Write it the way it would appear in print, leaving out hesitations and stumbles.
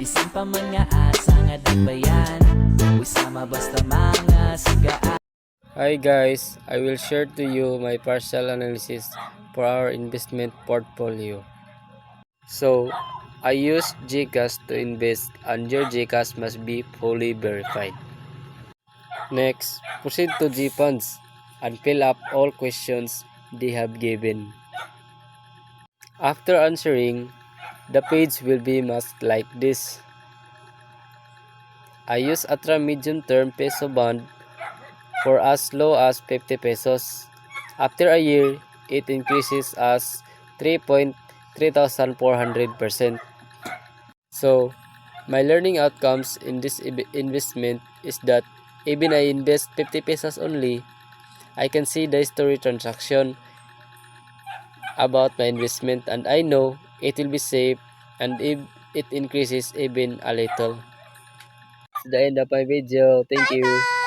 Bisan pa man nga asa nga dagbayan, uy sama basta mga sigaan. Hi guys, I will share to you my partial analysis for our investment portfolio. So, I use GCash to invest and your GCash must be fully verified. Next, proceed to GFunds and fill up all questions they have given. After answering, the page will be masked like this. I use Atra medium term peso bond for as low as 50 pesos. After a year, it increases as 3.3400%. So, my learning outcomes in this investment is that even I invest 50 pesos only, I can see the history transaction about my investment and I know it will be safe and if it increases even a little. That's the end of my video. Thank you.